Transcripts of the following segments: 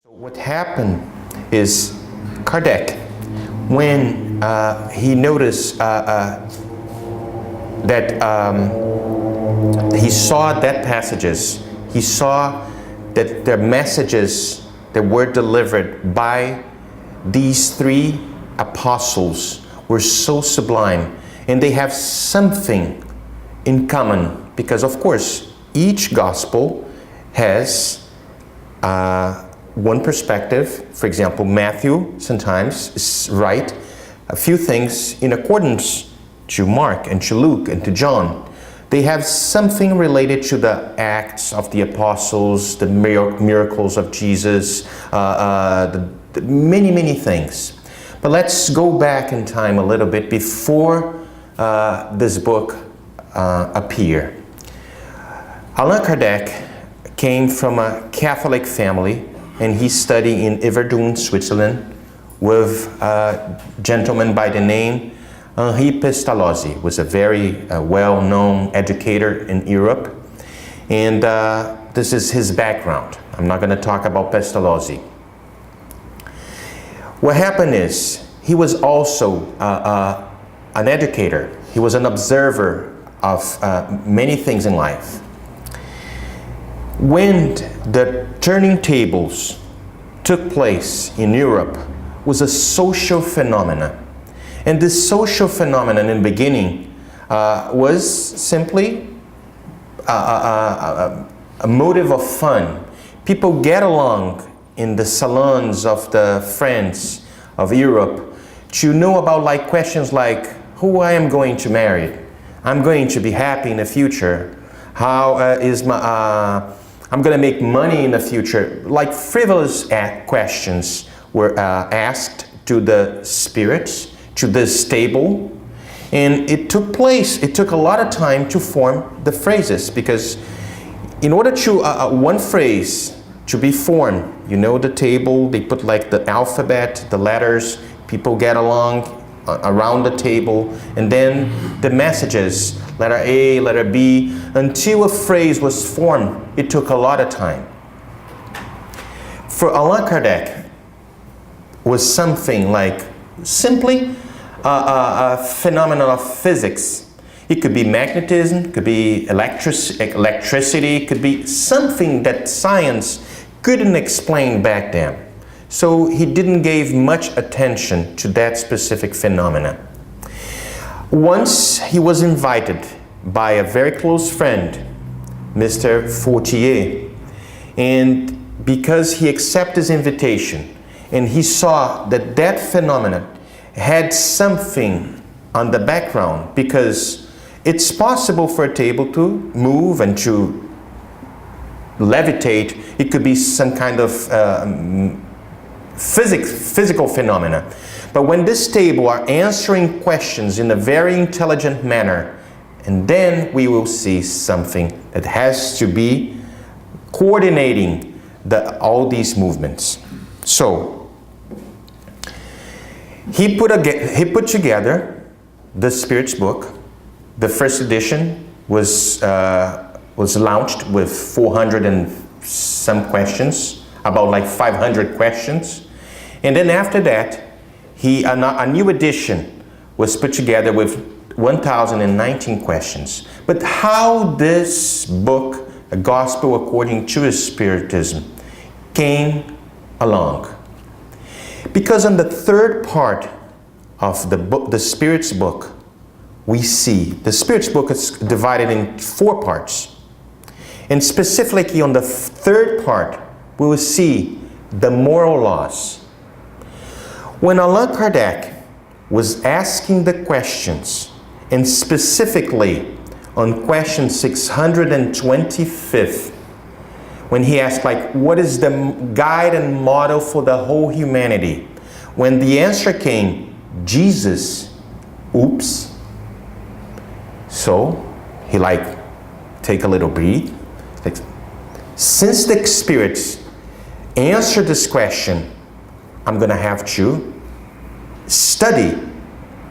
What happened is Kardec, when he noticed that he saw that passages, he saw that the messages that were delivered by these three apostles were so sublime, and they have something in common, because of course each gospel has one perspective. For example, Matthew sometimes write a few things in accordance to Mark and to Luke and to John. They have something related to the Acts of the Apostles, the miracles of Jesus, the many things. But let's go back in time a little bit before this book appeared. Allan Kardec came from a Catholic family, and he studied in Yverdon, Switzerland, with a gentleman by the name Henri Pestalozzi. Was a very well-known educator in Europe, and this is his background. I'm not going to talk about Pestalozzi. What happened is, he was also an educator. He was an observer of many things in life. When the turning tables took place in Europe, was a social phenomenon. And this social phenomenon in the beginning was simply a motive of fun. People get along in the salons of the friends of Europe to know about like questions like who I am going to marry, I'm going to be happy in the future, how is my I'm going to make money in the future. Like frivolous questions were asked to the spirits, to this table, and it took place. It took a lot of time to form the phrases, because in order to one phrase to be formed, you know, the table, they put like the alphabet, the letters, people get along around the table, and then the messages, letter A, letter B, until a phrase was formed. It took a lot of time. For Allan Kardec, was something like simply a phenomenon of physics. It could be magnetism, could be electricity, could be something that science couldn't explain back then. So he didn't give much attention to that specific phenomenon. Once he was invited by a very close friend, Mr. Fortier, and because he accepted his invitation and he saw that that phenomenon had something on the background, because it's possible for a table to move and to levitate. It could be some kind of physical phenomena. But when this table are answering questions in a very intelligent manner, and then we will see something that has to be coordinating all these movements. So he put together the Spirit's book. The first edition was launched with 400 and some questions, about like 500 questions. And then after that, a new edition was put together with 1,019 questions. But how this book, A Gospel According to Spiritism, came along? Because on the third part of the book, the Spirit's book, we see the Spirit's book is divided in 4 parts. And specifically on the third part, we will see the moral laws. When Allan Kardec was asking the questions, and specifically on question 625, when he asked like, what is the guide and model for the whole humanity? When the answer came, Jesus, oops. So he like, take a little breathe. Like, since the spirits answered this question, I'm going to have to study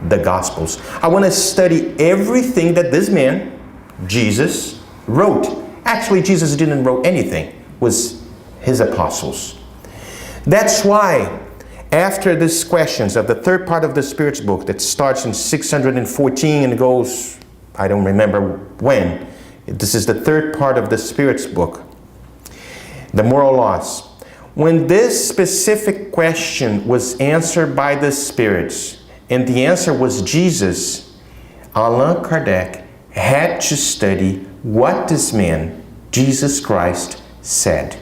the Gospels. I want to study everything that this man, Jesus, wrote. Actually, Jesus didn't write anything. It was his apostles. That's why, after these questions of the third part of the Spirit's book that starts in 614 and goes, I don't remember when. This is the third part of the Spirit's book, the moral laws. When this specific question was answered by the spirits, and the answer was Jesus, Allan Kardec had to study what this man, Jesus Christ, said.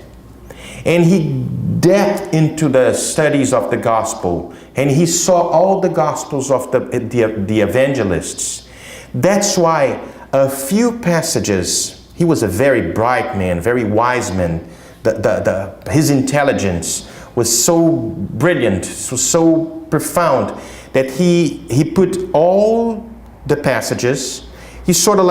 And he delved into the studies of the gospel, and he saw all the gospels of the evangelists. That's why a few passages, he was a very bright man, very wise man. His intelligence was so brilliant, so profound, that he put all the passages, he sort of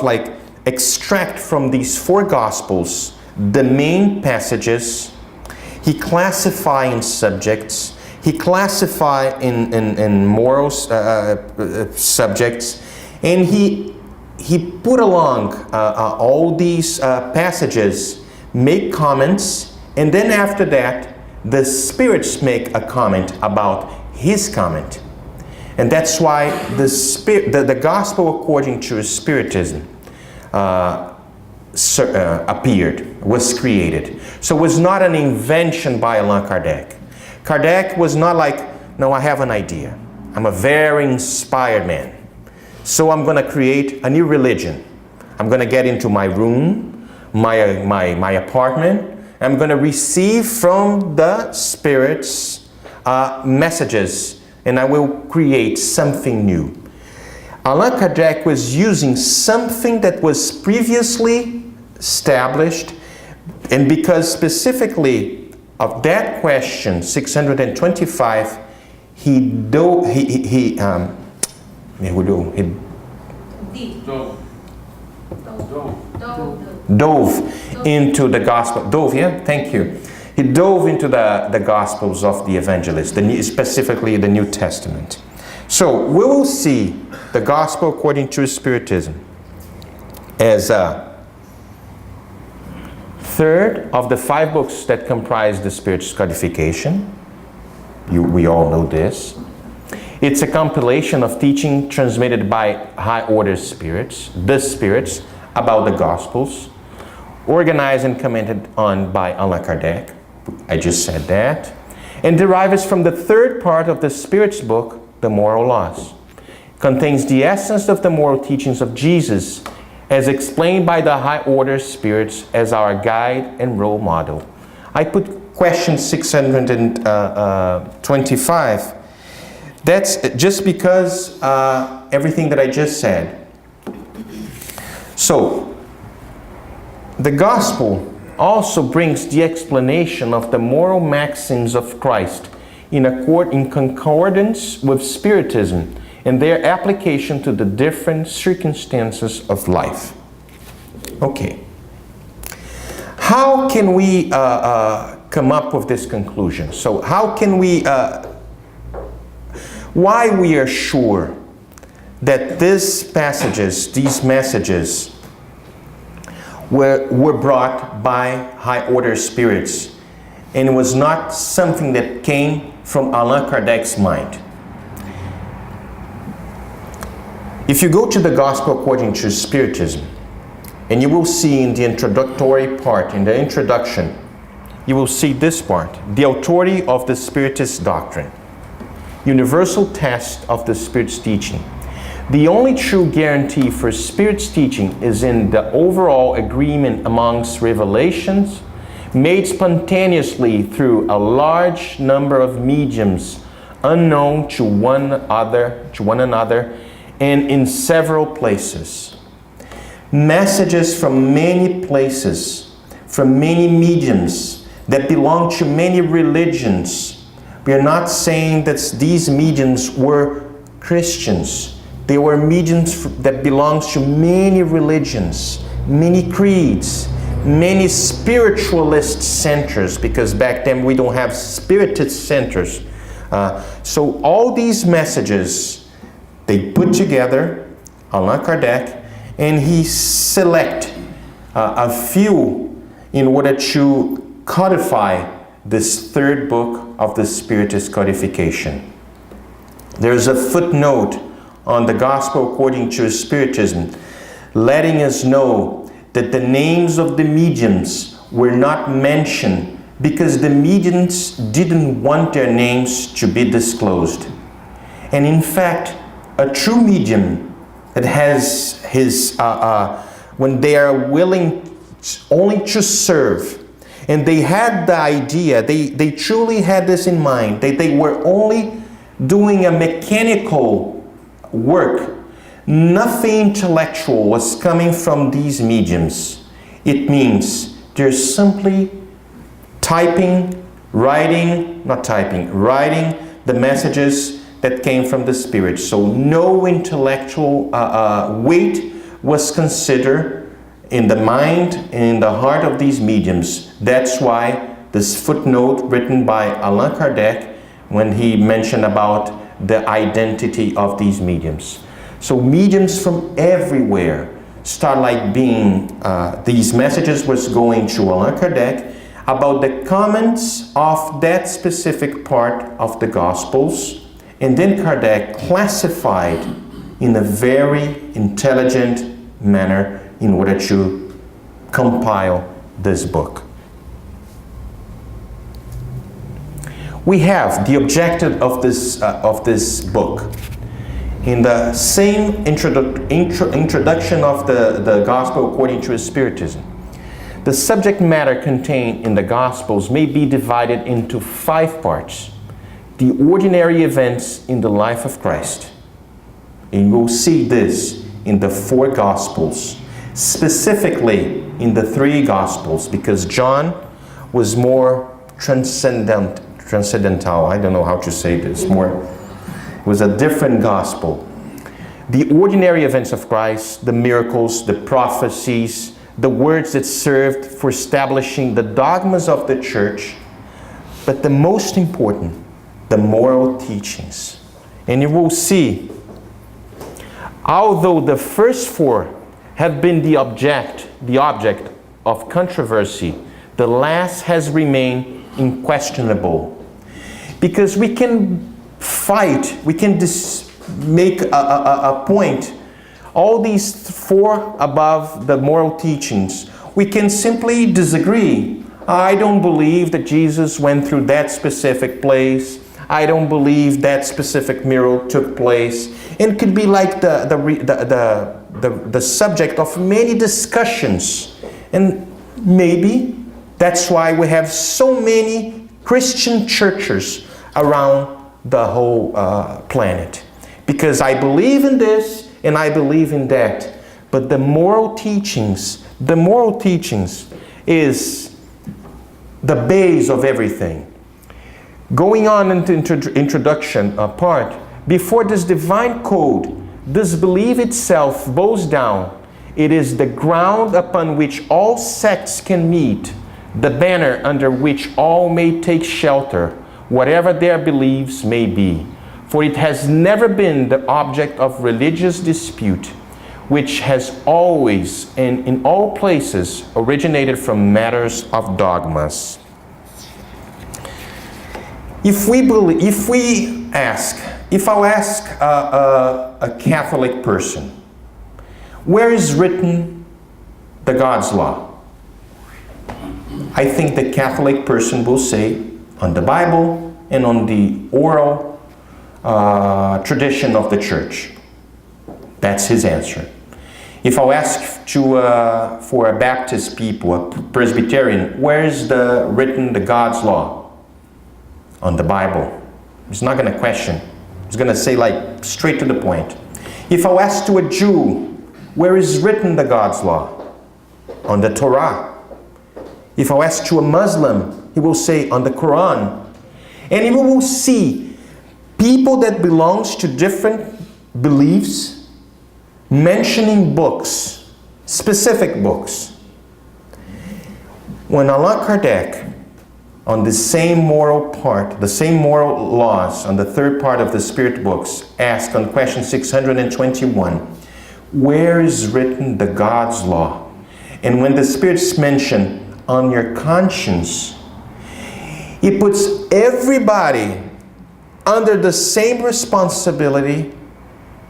like extract from these four gospels the main passages. He classify in subjects, he classify in moral subjects, and he put along all these passages, make comments, and then after that the spirits make a comment about his comment. And that's why the gospel according to Spiritism appeared, was created. So it was not an invention by Allan Kardec. Kardec was not like, no, I have an idea. I'm a very inspired man. So I'm going to create a new religion. I'm going to get into my room, my apartment. I'm going to receive from the spirits messages, and I will create something new. Allan Kardec was using something that was previously established, and because specifically of that question, 625, he dove into the gospel. Thank you. He dove into the gospels of the evangelists, specifically the New Testament. So we will see the gospel according to Spiritism as a third of the 5 books that comprise the Spirit's codification. We all know this. It's a compilation of teaching transmitted by high-order spirits, the spirits, about the Gospels, organized and commented on by Allan Kardec. I just said that. And derives from the third part of the Spirit's book, the Moral Laws. Contains the essence of the moral teachings of Jesus, as explained by the high-order spirits as our guide and role model. I put question 625. That's just because everything that I just said. So, the gospel also brings the explanation of the moral maxims of Christ in concordance with Spiritism and their application to the different circumstances of life. Okay. How can we come up with this conclusion? So how can we, why we are sure that these passages, these messages, were brought by high-order spirits, and it was not something that came from Allan Kardec's mind. If you go to the Gospel according to Spiritism, and you will see in the introductory part, in the introduction, you will see this part, the authority of the Spiritist doctrine, universal test of the Spirit's teaching. The only true guarantee for Spirit's teaching is in the overall agreement amongst revelations made spontaneously through a large number of mediums unknown to one another and in several places. Messages from many places, from many mediums that belong to many religions. We are not saying that these mediums were Christians. They were mediums that belong to many religions, many creeds, many spiritualist centers, because back then we don't have spiritist centers. So all these messages, they put together, Allan Kardec, and he select a few in order to codify this third book of the Spiritist codification. There's a footnote on the Gospel according to Spiritism, letting us know that the names of the mediums were not mentioned because the mediums didn't want their names to be disclosed. And in fact, a true medium that has his, when they are willing only to serve, and they had the idea, they truly had this in mind, that they were only doing a mechanical work. Nothing intellectual was coming from these mediums. It means they're simply writing the messages that came from the Spirit. So no intellectual weight was considered in the mind and in the heart of these mediums. That's why this footnote written by Allan Kardec, when he mentioned about the identity of these mediums. So mediums from everywhere start like being, these messages was going to Allan Kardec about the comments of that specific part of the Gospels, and then Kardec classified in a very intelligent manner in order to compile this book. We have the objective of this book. In the same introduction of the Gospel according to Spiritism, the subject matter contained in the Gospels may be divided into 5 parts. The ordinary events in the life of Christ. And we'll see this in the 4 Gospels, specifically in the 3 Gospels, because John was more transcendental. I don't know how to say this. It was a different gospel. The ordinary events of Christ, the miracles, the prophecies, the words that served for establishing the dogmas of the church, but the most important, the moral teachings. And you will see, although the first 4 have been the object of controversy, the last has remained unquestionable. Because we can fight, we can make a point. All these 4 above the moral teachings, we can simply disagree. I don't believe that Jesus went through that specific place. I don't believe that specific miracle took place. And it could be like the subject of many discussions. And maybe that's why we have so many Christian churches around the whole planet. Because I believe in this and I believe in that. But the moral teachings is the base of everything. Going on into introduction part, before this divine code, this belief itself bows down. It is the ground upon which all sects can meet, the banner under which all may take shelter, whatever their beliefs may be. For it has never been the object of religious dispute, which has always and in all places originated from matters of dogmas. If I'll ask a Catholic person, where is written the God's law? I think the Catholic person will say on the Bible and on the oral tradition of the church. That's his answer. If I'll ask for a Baptist people, a Presbyterian, where is written the God's law? On the Bible. He's not going to question. He's going to say like straight to the point. If I'll ask to a Jew, where is written the God's law? On the Torah. If I'll ask to a Muslim, he will say on the Quran. And we will see people that belongs to different beliefs mentioning books, specific books. When Allan Kardec, on the same moral part, the same moral laws, on the 3rd part of the Spirit books, asked on question 621, where is written the God's law? And when the Spirits mention, on your conscience He puts everybody under the same responsibility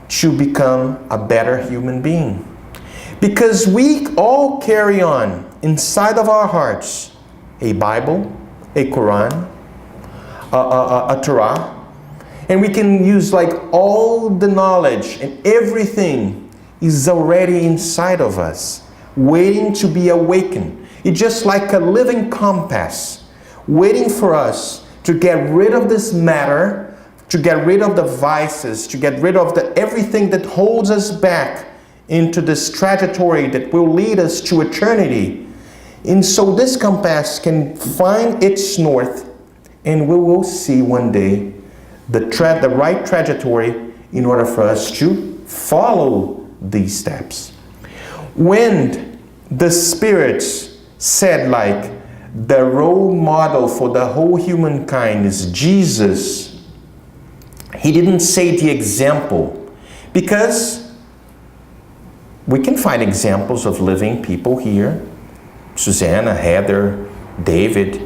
to become a better human being. Because we all carry on inside of our hearts a Bible, a Quran, a Torah, and we can use like all the knowledge, and everything is already inside of us, waiting to be awakened. It's just like a living compass, waiting for us to get rid of this matter, to get rid of the vices, to get rid of everything that holds us back into this trajectory that will lead us to eternity. And so this compass can find its north, and we will see one day the right trajectory in order for us to follow these steps. When the spirits said like the role model for the whole humankind is Jesus, he didn't say the example, because we can find examples of living people here. Susanna, Heather, David,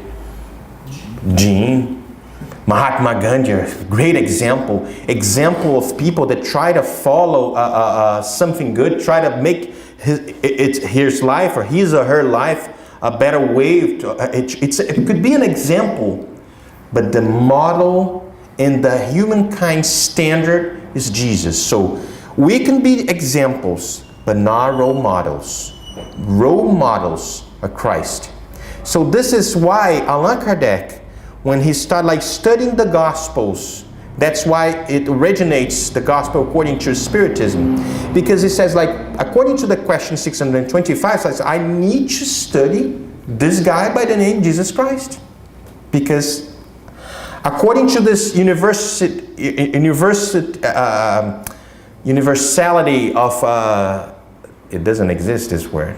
Jean, Mahatma Gandhi, a great example of people that try to follow something good, try to make his life or his or her life a better way. It could be an example, but the model and the humankind standard is Jesus. So we can be examples, but not role models. Role models are Christ. So this is why Allan Kardec, when he started studying the Gospels, that's why it originates, the Gospel according to Spiritism, because he says according to the question 625, says, I need to study this guy by the name Jesus Christ, because according to this universality of it doesn't exist, this word.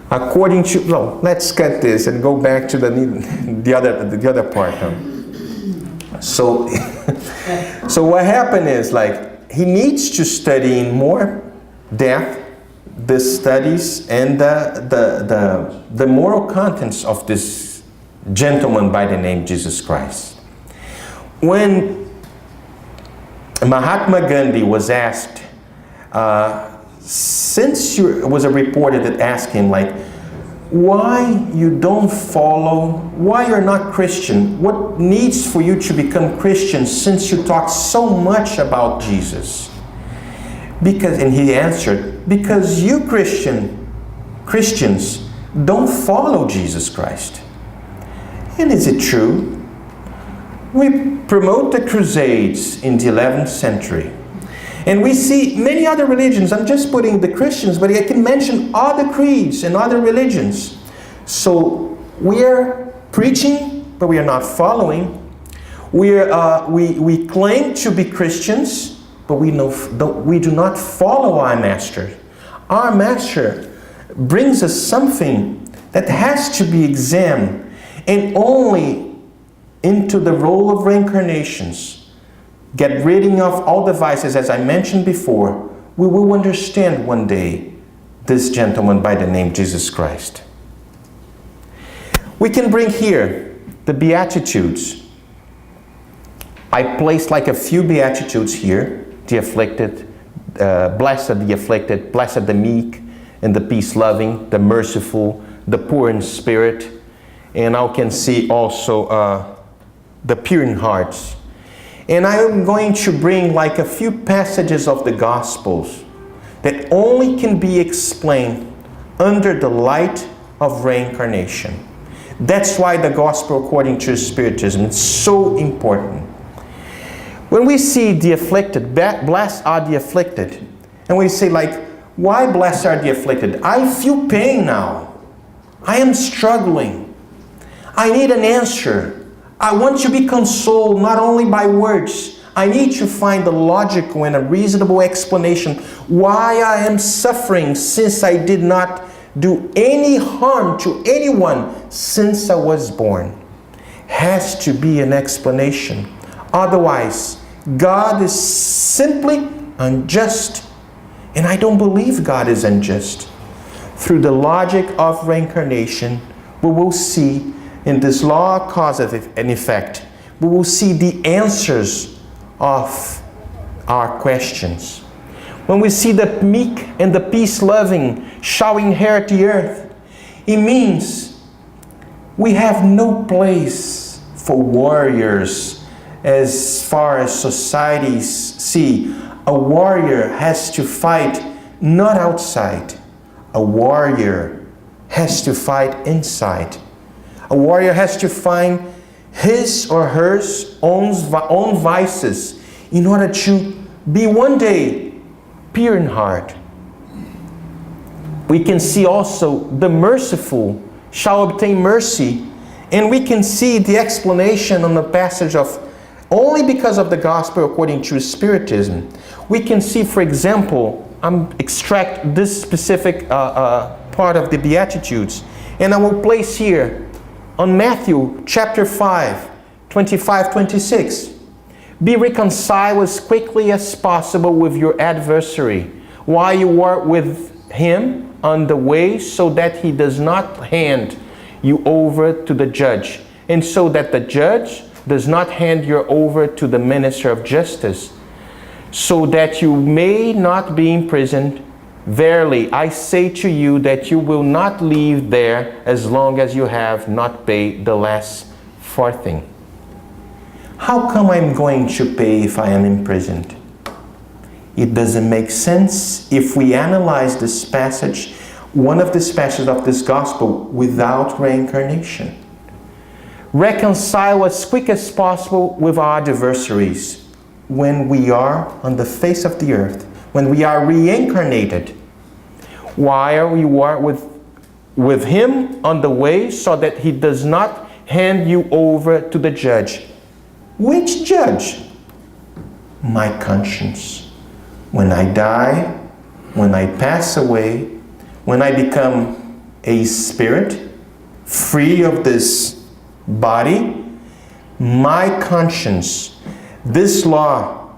According to, well, let's cut this and go back to the other part. So, so what happened is he needs to study in more depth the studies and the moral contents of this gentleman by the name Jesus Christ. When Mahatma Gandhi was asked, since it was a reporter that asked him why you don't follow, why you're not Christian, what needs for you to become Christian since you talk so much about Jesus? And he answered, because you Christians don't follow Jesus Christ. And is it true? We promote the Crusades in the 11th century. And we see many other religions. I'm just putting the Christians, but I can mention other creeds and other religions. So we are preaching, but we are not following. We claim to be Christians, but we do not follow our Master. Our Master brings us something that has to be examined, and only into the role of reincarnations, get rid of all the vices, as I mentioned before, we will understand one day this gentleman by the name Jesus Christ. We can bring here the Beatitudes. I placed a few Beatitudes here. The afflicted, blessed the afflicted, blessed the meek, and the peace-loving, the merciful, the poor in spirit. And I can see also the pure in hearts. And I am going to bring a few passages of the Gospels that only can be explained under the light of reincarnation. That's why the Gospel according to Spiritism is so important. When we see the afflicted, blessed are the afflicted, and we say why blessed are the afflicted? I feel pain now. I am struggling. I need an answer. I want to be consoled not only by words. I need to find a logical and a reasonable explanation why I am suffering, since I did not do any harm to anyone since I was born. Has to be an explanation. Otherwise, God is simply unjust. And I don't believe God is unjust. Through the logic of reincarnation, we will see in this law, cause and effect, we will see the answers of our questions. When we see the meek and the peace-loving shall inherit the earth, it means we have no place for warriors as far as societies see. A warrior has to fight not outside. A warrior has to fight inside. A warrior has to find his or her own vices in order to be one day pure in heart. We can see also the merciful shall obtain mercy, and we can see the explanation on the passage of only because of the gospel according to Spiritism. We can see, for example, extract this specific part of the Beatitudes, and I will place here on Matthew chapter 5, 25, 26. Be reconciled as quickly as possible with your adversary while you are with him on the way, so that he does not hand you over to the judge, and so that the judge does not hand you over to the minister of justice, so that you may not be imprisoned. Verily, I say to you that you will not leave there as long as you have not paid the last farthing. How come I'm going to pay if I am imprisoned? It doesn't make sense if we analyze this passage, one of these passages of this gospel, without reincarnation. Reconcile as quick as possible with our adversaries when we are on the face of the earth, when we are reincarnated, while you are with him on the way, so that he does not hand you over to the judge. Which judge? My conscience. When I die, when I pass away, when I become a spirit, free of this body, my conscience, this law,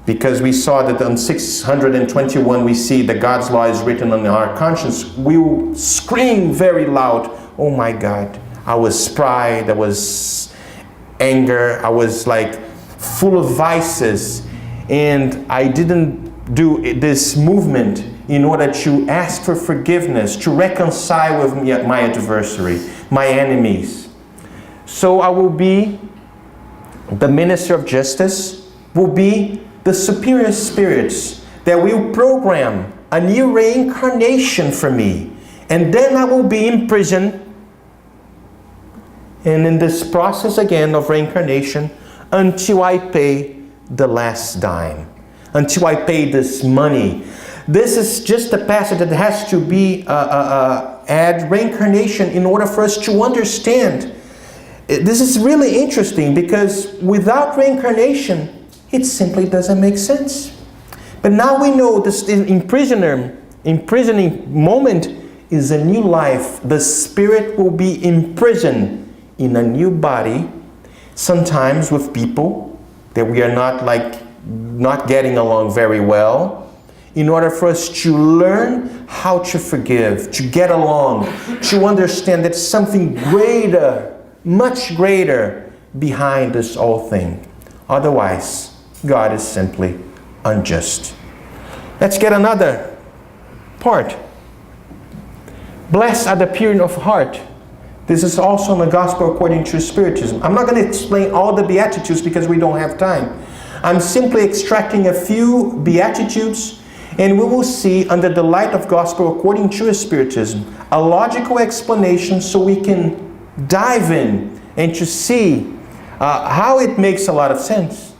because we saw that on 621 we see that God's law is written on our conscience, we will scream very loud, oh my God, I was pride, I was anger, I was like full of vices, and I didn't do this movement in order to ask for forgiveness, to reconcile with my adversary, my enemies. So I will be the minister of justice, will be the superior spirits that will program a new reincarnation for me. And then I will be in prison. And in this process again of reincarnation, until I pay the last dime, until I pay this money. This is just a passage that has to be add reincarnation in order for us to understand. This is really interesting, because without reincarnation, it simply doesn't make sense. But now we know this imprisoning moment is a new life. The spirit will be imprisoned in a new body, sometimes with people that we are not getting along very well, in order for us to learn how to forgive, to get along, to understand that something greater, much greater behind this whole thing. Otherwise, God is simply unjust. Let's get another part. Blessed are the pure of heart. This is also in the Gospel according to Spiritism. I'm not going to explain all the Beatitudes because we don't have time. I'm simply extracting a few Beatitudes, and we will see under the light of Gospel according to Spiritism a logical explanation, so we can dive in and to see how it makes a lot of sense.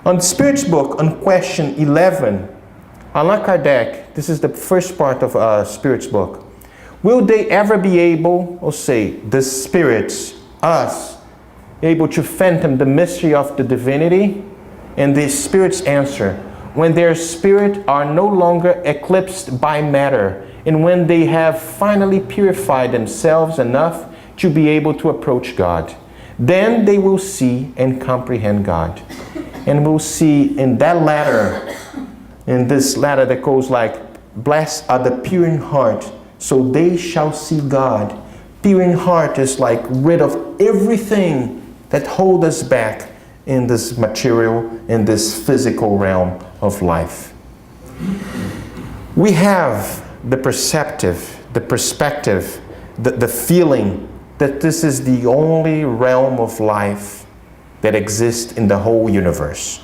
On the Spirit's book, on question 11, Allan Kardec, this is the first part of Spirit's book. Will they ever be able, or say, the spirits, us, able to fathom the mystery of the divinity? And the spirits answer, when their spirit are no longer eclipsed by matter, and when they have finally purified themselves enough to be able to approach God, then they will see and comprehend God. And we'll see in that ladder, in this ladder that goes like, blessed are the pure in heart, so they shall see God. Pure in heart is like rid of everything that holds us back in this material, in this physical realm of life. We have the perspective, the feeling that this is the only realm of life that exists in the whole universe.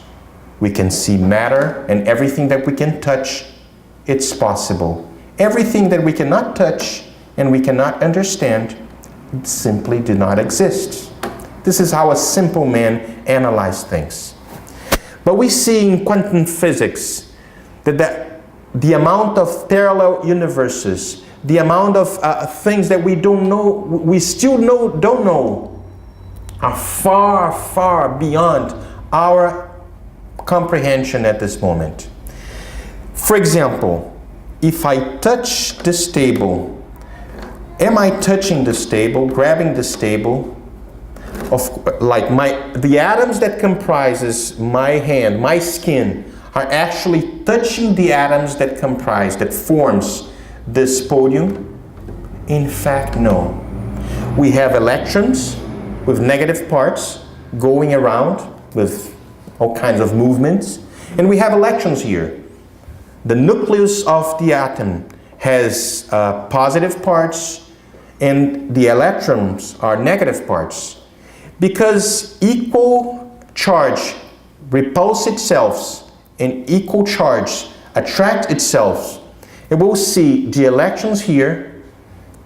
We can see matter, and everything that we can touch, it's possible. Everything that we cannot touch and we cannot understand, it simply do not exist. This is how a simple man analyzes things. But we see in quantum physics that the amount of parallel universes, the amount of things that we don't know, we still don't know, are far, far beyond our comprehension at this moment. For example, if I touch this table, am I touching this table, grabbing this table? The atoms that comprises my hand, my skin, are actually touching the atoms that forms this podium? In fact, no. We have electrons with negative parts going around with all kinds of movements, and we have electrons here. The nucleus of the atom has positive parts, and the electrons are negative parts. Because equal charge repulse itself and equal charge attract itself, it will see the electrons here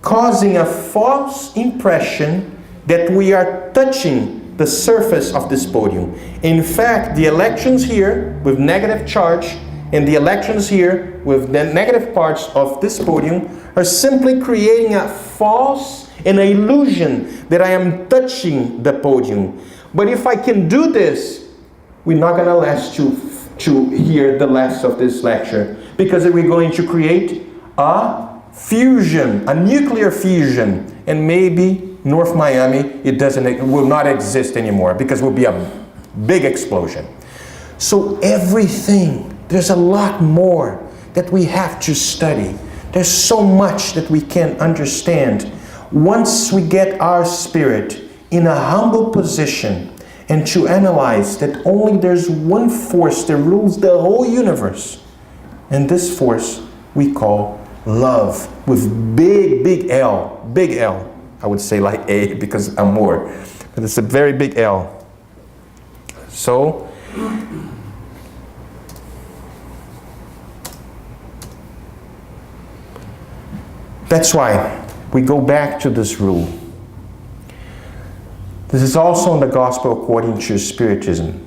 causing a false impression that we are touching the surface of this podium. In fact, the electrons here with negative charge and the electrons here with the negative parts of this podium are simply creating a false, an illusion that I am touching the podium. But if I can do this, we're not going to last to hear the last of this lecture, because we're going to create a fusion, a nuclear fusion, and maybe North Miami, it will not exist anymore because it will be a big explosion. So everything, there's a lot more that we have to study. There's so much that we can understand. Once we get our spirit in a humble position and to analyze that only there's one force that rules the whole universe, and this force we call love, with big L, big L. I would say like A because amor, but it's a very big L. So, that's why we go back to this rule. This is also in the Gospel according to Spiritism.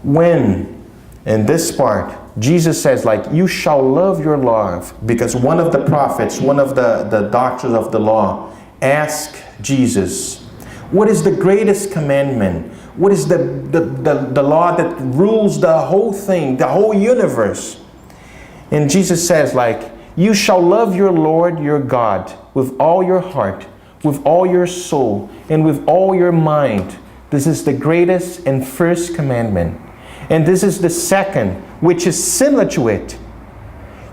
When, in this part, Jesus says, you shall love your love, because one of the prophets, one of the doctors of the law, asked Jesus, what is the greatest commandment? What is the law that rules the whole thing, the whole universe? And Jesus says, you shall love your Lord your God with all your heart, with all your soul, and with all your mind. This is the greatest and first commandment. And this is the second, which is similar to it.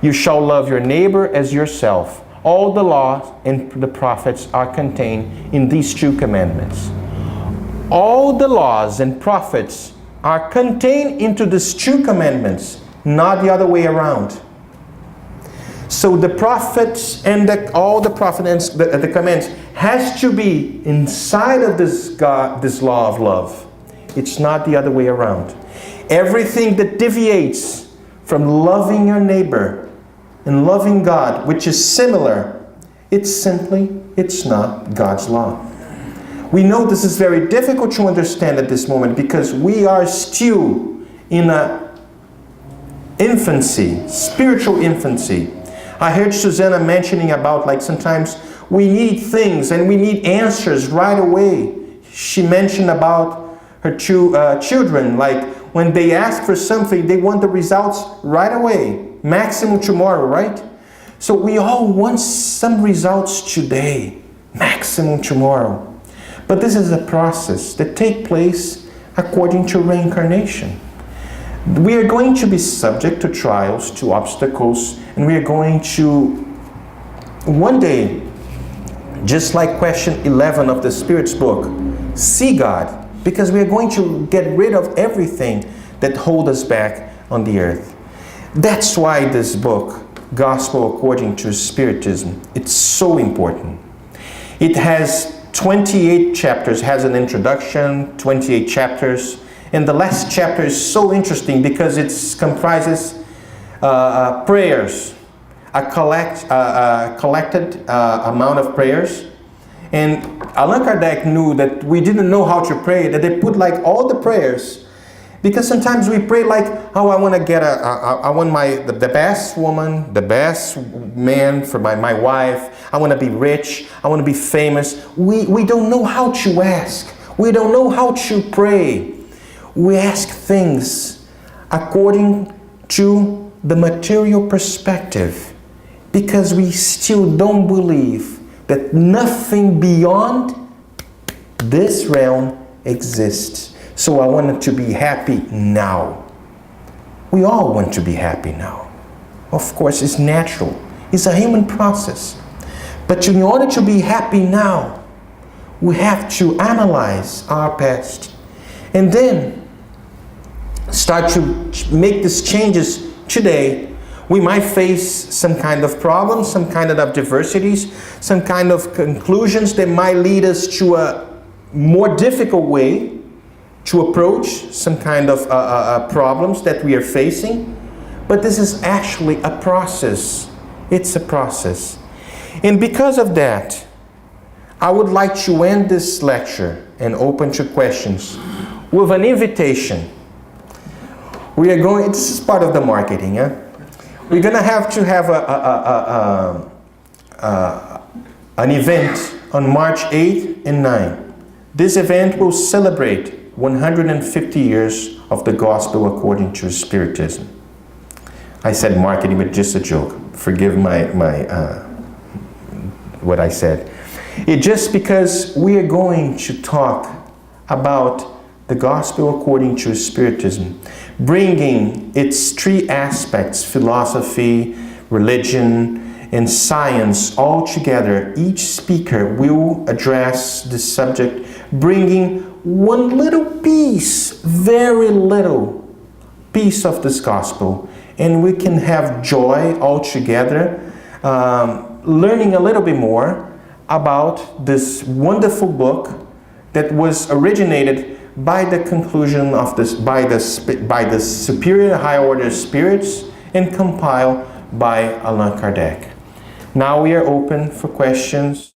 You shall love your neighbor as yourself. All the laws and the prophets are contained in these two commandments. All the laws and prophets are contained into these two commandments, not the other way around. So the prophets and all the prophets, the commands, has to be inside of this law of love. It's not the other way around. Everything that deviates from loving your neighbor and loving God, which is similar, it's not God's law. We know this is very difficult to understand at this moment because we are still in a infancy, spiritual infancy. I heard Susanna mentioning about sometimes we need things and we need answers right away. She mentioned about her two children, when they ask for something, they want the results right away, maximum tomorrow, right? So we all want some results today, maximum tomorrow. But this is a process that takes place according to reincarnation. We are going to be subject to trials, to obstacles, and we are going to one day Just like question 11 of the Spirit's book, see God, because we are going to get rid of everything that holds us back on the earth. That's why this book, Gospel According to Spiritism, it's so important. It has 28 chapters, has an introduction, 28 chapters, and the last chapter is so interesting because it comprises prayers, a collected amount of prayers. And Allan Kardec knew that we didn't know how to pray, that they put like all the prayers. Because sometimes we pray like, oh, I want to get I want the best woman, the best man for my wife. I want to be rich. I want to be famous. We don't know how to ask. We don't know how to pray. We ask things according to the material perspective because we still don't believe that nothing beyond this realm exists. So I wanted to be happy now. We all want to be happy now. Of course, it's natural. It's a human process. But in order to be happy now, we have to analyze our past and then start to make these changes today. We might face some kind of problems, some kind of adversities, some kind of conclusions that might lead us to a more difficult way to approach some kind of problems that we are facing. But this is actually a process. It's a process. And because of that, I would like to end this lecture and open to questions with an invitation. We are going, this is part of the marketing, we're going to have an event on March 8th and 9th. This event will celebrate 150 years of the Gospel According to Spiritism. I said marketing, but just a joke. Forgive what I said. It's just because we are going to talk about the Gospel According to Spiritism, bringing its three aspects, philosophy, religion, and science all together. Each speaker will address the subject, bringing one little piece, very little piece of this gospel, and we can have joy all together, learning a little bit more about this wonderful book that was originated by the conclusion of this, by the superior high order spirits, and compiled by Allan Kardec. Now we are open for questions.